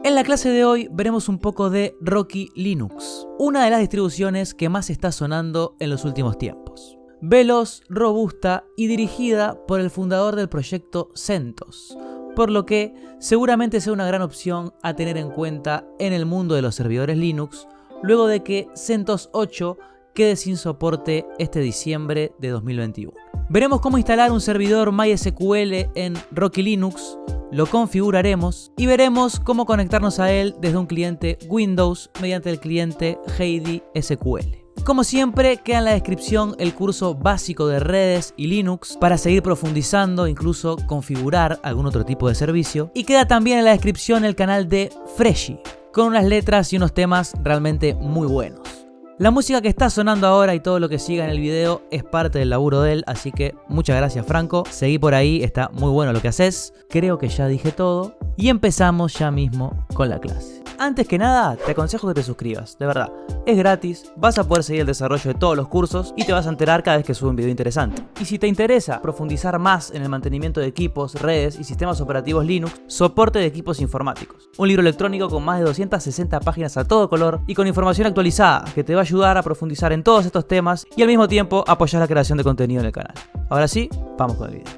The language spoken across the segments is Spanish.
En la clase de hoy veremos un poco de Rocky Linux, una de las distribuciones que más está sonando en los últimos tiempos. Veloz, robusta y dirigida por el fundador del proyecto CentOS, por lo que seguramente sea una gran opción a tener en cuenta en el mundo de los servidores Linux, luego de que CentOS 8 quede sin soporte este diciembre de 2021. Veremos cómo instalar un servidor MySQL en Rocky Linux, lo configuraremos y veremos cómo conectarnos a él desde un cliente Windows mediante el cliente Heidi SQL. Como siempre, queda en la descripción el curso básico de redes y Linux para seguir profundizando, incluso configurar algún otro tipo de servicio. Y queda también en la descripción el canal de Freshly, con unas letras y unos temas realmente muy buenos. La música que está sonando ahora y todo lo que siga en el video es parte del laburo de él, así que muchas gracias, Franco. Seguí por ahí, está muy bueno lo que haces. Creo que ya dije todo y empezamos ya mismo con la clase. Antes que nada, te aconsejo que te suscribas, de verdad. Es gratis, vas a poder seguir el desarrollo de todos los cursos y te vas a enterar cada vez que subo un video interesante. Y si te interesa profundizar más en el mantenimiento de equipos, redes y sistemas operativos Linux, soporte de equipos informáticos. Un libro electrónico con más de 260 páginas a todo color y con información actualizada que te va a ayudar a profundizar en todos estos temas y al mismo tiempo apoyar la creación de contenido en el canal. Ahora sí, vamos con el video.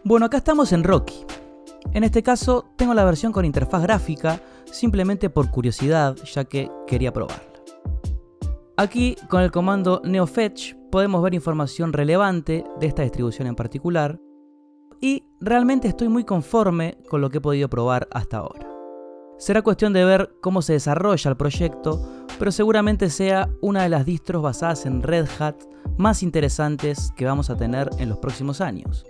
Bueno, acá estamos en Rocky. En este caso tengo la versión con interfaz gráfica simplemente por curiosidad, ya que quería probarla. Aquí con el comando neofetch podemos ver información relevante de esta distribución en particular y realmente estoy muy conforme con lo que he podido probar hasta ahora. Será cuestión de ver cómo se desarrolla el proyecto, pero seguramente sea una de las distros basadas en Red Hat más interesantes que vamos a tener en los próximos años.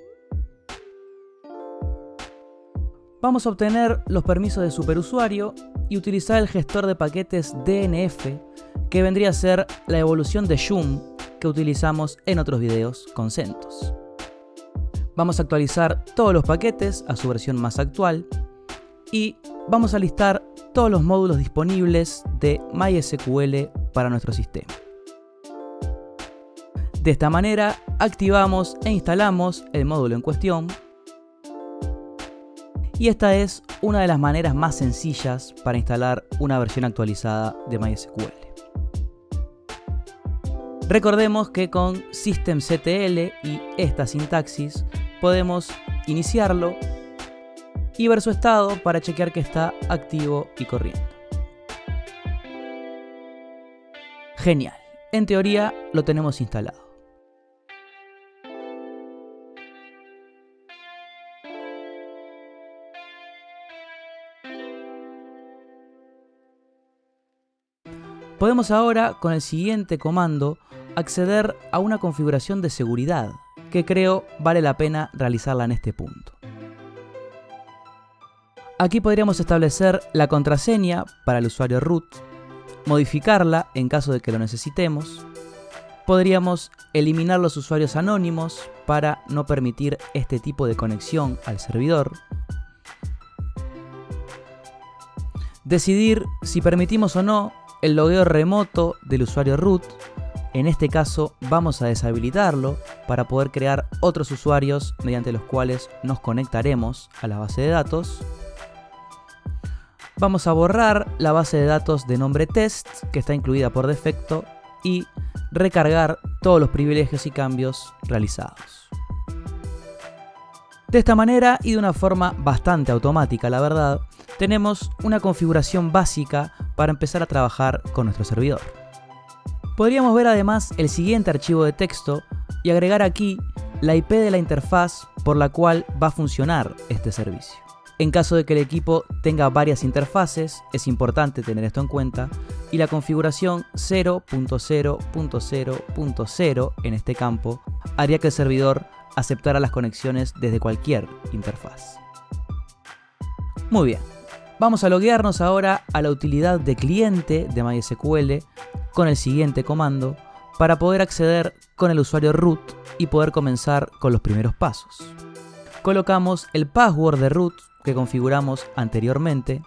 Vamos a obtener los permisos de superusuario y utilizar el gestor de paquetes DNF, que vendría a ser la evolución de Joom que utilizamos en otros videos con CentOS. Vamos a actualizar todos los paquetes a su versión más actual y vamos a listar todos los módulos disponibles de MySQL para nuestro sistema. De esta manera activamos e instalamos el módulo en cuestión. Y esta es una de las maneras más sencillas para instalar una versión actualizada de MySQL. Recordemos que con systemctl y esta sintaxis podemos iniciarlo y ver su estado para chequear que está activo y corriendo. Genial, en teoría lo tenemos instalado. Podemos ahora, con el siguiente comando, acceder a una configuración de seguridad, que creo vale la pena realizarla en este punto. Aquí podríamos establecer la contraseña para el usuario root, modificarla en caso de que lo necesitemos. Podríamos eliminar los usuarios anónimos para no permitir este tipo de conexión al servidor. Decidir si permitimos o no el logueo remoto del usuario root. En este caso vamos a deshabilitarlo para poder crear otros usuarios mediante los cuales nos conectaremos a la base de datos. Vamos a borrar la base de datos de nombre test que está incluida por defecto y recargar todos los privilegios y cambios realizados. De esta manera y de una forma bastante automática, la verdad, tenemos una configuración básica para empezar a trabajar con nuestro servidor. Podríamos ver además el siguiente archivo de texto y agregar aquí la IP de la interfaz por la cual va a funcionar este servicio. En caso de que el equipo tenga varias interfaces, es importante tener esto en cuenta, y la configuración 0.0.0.0 en este campo haría que el servidor aceptara las conexiones desde cualquier interfaz. Muy bien. Vamos a loguearnos ahora a la utilidad de cliente de MySQL con el siguiente comando para poder acceder con el usuario root y poder comenzar con los primeros pasos. Colocamos el password de root que configuramos anteriormente,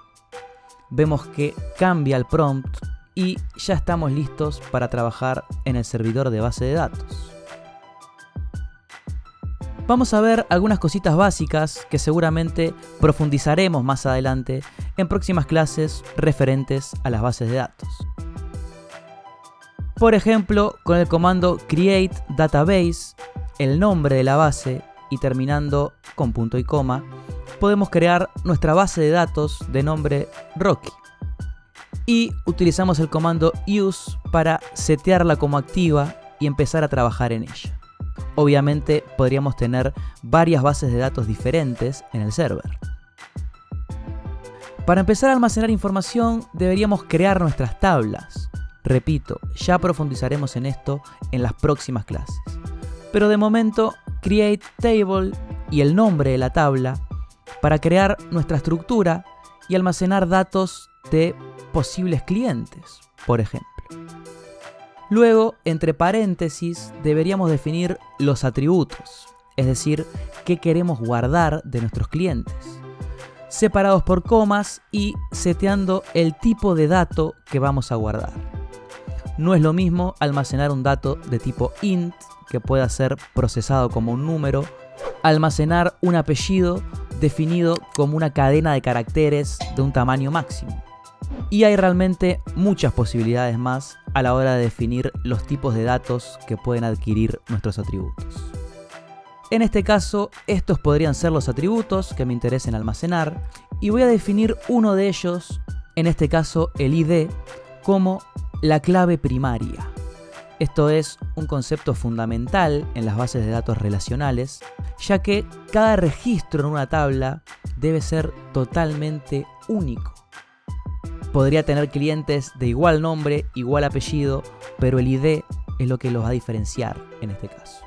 vemos que cambia el prompt y ya estamos listos para trabajar en el servidor de base de datos. Vamos a ver algunas cositas básicas que seguramente profundizaremos más adelante en próximas clases referentes a las bases de datos. Por ejemplo, con el comando create database, el nombre de la base y terminando con punto y coma, podemos crear nuestra base de datos de nombre Rocky. Y utilizamos el comando use para setearla como activa y empezar a trabajar en ella. Obviamente podríamos tener varias bases de datos diferentes en el server. Para empezar a almacenar información deberíamos crear nuestras tablas. Repito, ya profundizaremos en esto en las próximas clases. Pero de momento, create table y el nombre de la tabla para crear nuestra estructura y almacenar datos de posibles clientes, por ejemplo. Luego, entre paréntesis, deberíamos definir los atributos, es decir, qué queremos guardar de nuestros clientes, separados por comas y seteando el tipo de dato que vamos a guardar. No es lo mismo almacenar un dato de tipo int, que pueda ser procesado como un número, almacenar un apellido definido como una cadena de caracteres de un tamaño máximo. Y hay realmente muchas posibilidades más a la hora de definir los tipos de datos que pueden adquirir nuestros atributos. En este caso, estos podrían ser los atributos que me interesen almacenar y voy a definir uno de ellos, en este caso el ID, como la clave primaria. Esto es un concepto fundamental en las bases de datos relacionales, ya que cada registro en una tabla debe ser totalmente único. Podría tener clientes de igual nombre, igual apellido, pero el ID es lo que los va a diferenciar en este caso.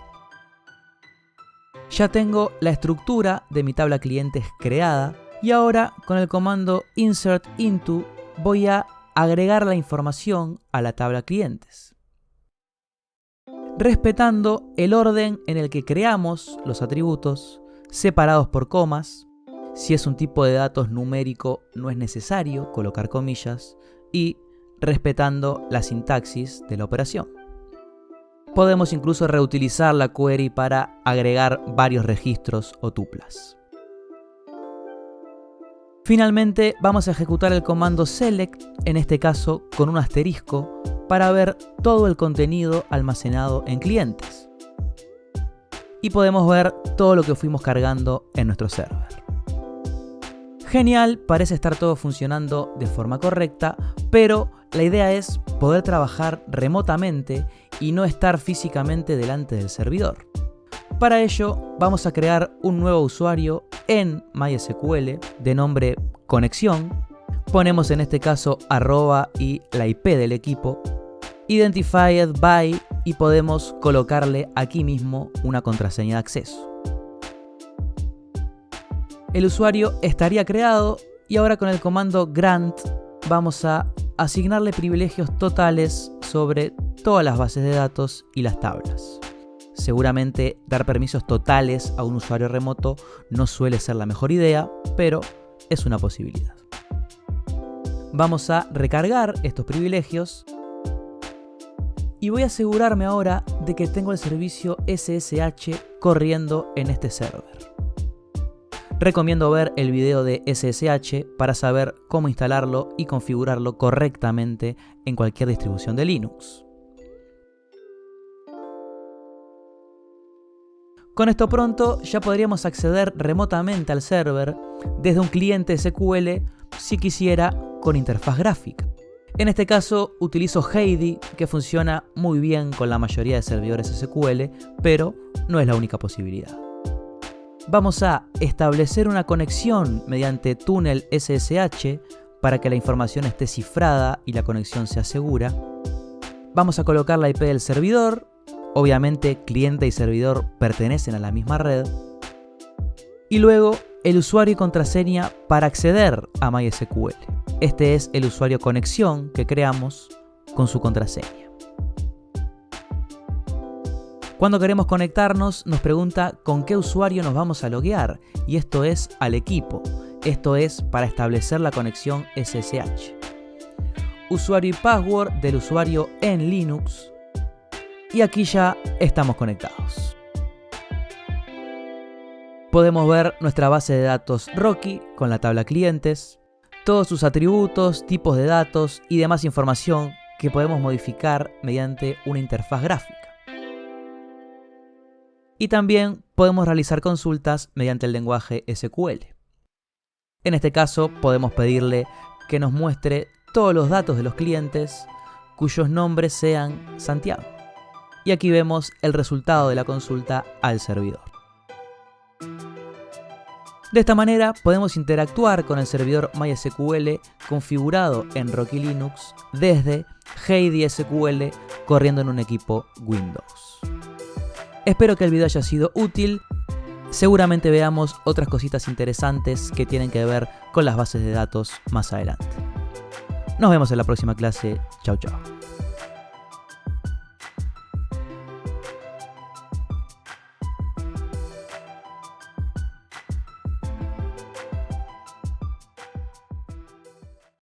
Ya tengo la estructura de mi tabla clientes creada y ahora con el comando insert into voy a agregar la información a la tabla clientes, respetando el orden en el que creamos los atributos, separados por comas. Si es un tipo de datos numérico no es necesario colocar comillas y respetando la sintaxis de la operación. Podemos incluso reutilizar la query para agregar varios registros o tuplas. Finalmente vamos a ejecutar el comando select, en este caso con un asterisco, para ver todo el contenido almacenado en clientes. Y podemos ver todo lo que fuimos cargando en nuestro server. Genial, parece estar todo funcionando de forma correcta, pero la idea es poder trabajar remotamente y no estar físicamente delante del servidor. Para ello, vamos a crear un nuevo usuario en MySQL de nombre conexión. Ponemos en este caso @ y la IP del equipo, identified by, y podemos colocarle aquí mismo una contraseña de acceso. El usuario estaría creado y ahora con el comando grant vamos a asignarle privilegios totales sobre todas las bases de datos y las tablas. Seguramente dar permisos totales a un usuario remoto no suele ser la mejor idea, pero es una posibilidad. Vamos a recargar estos privilegios y voy a asegurarme ahora de que tengo el servicio SSH corriendo en este server. Recomiendo ver el video de SSH para saber cómo instalarlo y configurarlo correctamente en cualquier distribución de Linux. Con esto pronto ya podríamos acceder remotamente al server desde un cliente SQL si quisiera con interfaz gráfica. En este caso utilizo Heidi, que funciona muy bien con la mayoría de servidores SQL, pero no es la única posibilidad. Vamos a establecer una conexión mediante túnel SSH para que la información esté cifrada y la conexión sea segura. Vamos a colocar la IP del servidor. Obviamente cliente y servidor pertenecen a la misma red. Y luego el usuario y contraseña para acceder a MySQL. Este es el usuario conexión que creamos con su contraseña. Cuando queremos conectarnos nos pregunta con qué usuario nos vamos a loguear y esto es al equipo. Esto es para establecer la conexión SSH. Usuario y password del usuario en Linux. Y aquí ya estamos conectados. podemos ver nuestra base de datos Rocky con la tabla clientes, todos sus atributos, tipos de datos y demás información que podemos modificar mediante una interfaz gráfica. Y también podemos realizar consultas mediante el lenguaje SQL. En este caso podemos pedirle que nos muestre todos los datos de los clientes cuyos nombres sean Santiago. Y aquí vemos el resultado de la consulta al servidor. De esta manera podemos interactuar con el servidor MySQL configurado en Rocky Linux desde Heidi SQL corriendo en un equipo Windows. Espero que el video haya sido útil. Seguramente veamos otras cositas interesantes que tienen que ver con las bases de datos más adelante. Nos vemos en la próxima clase. Chau, chau.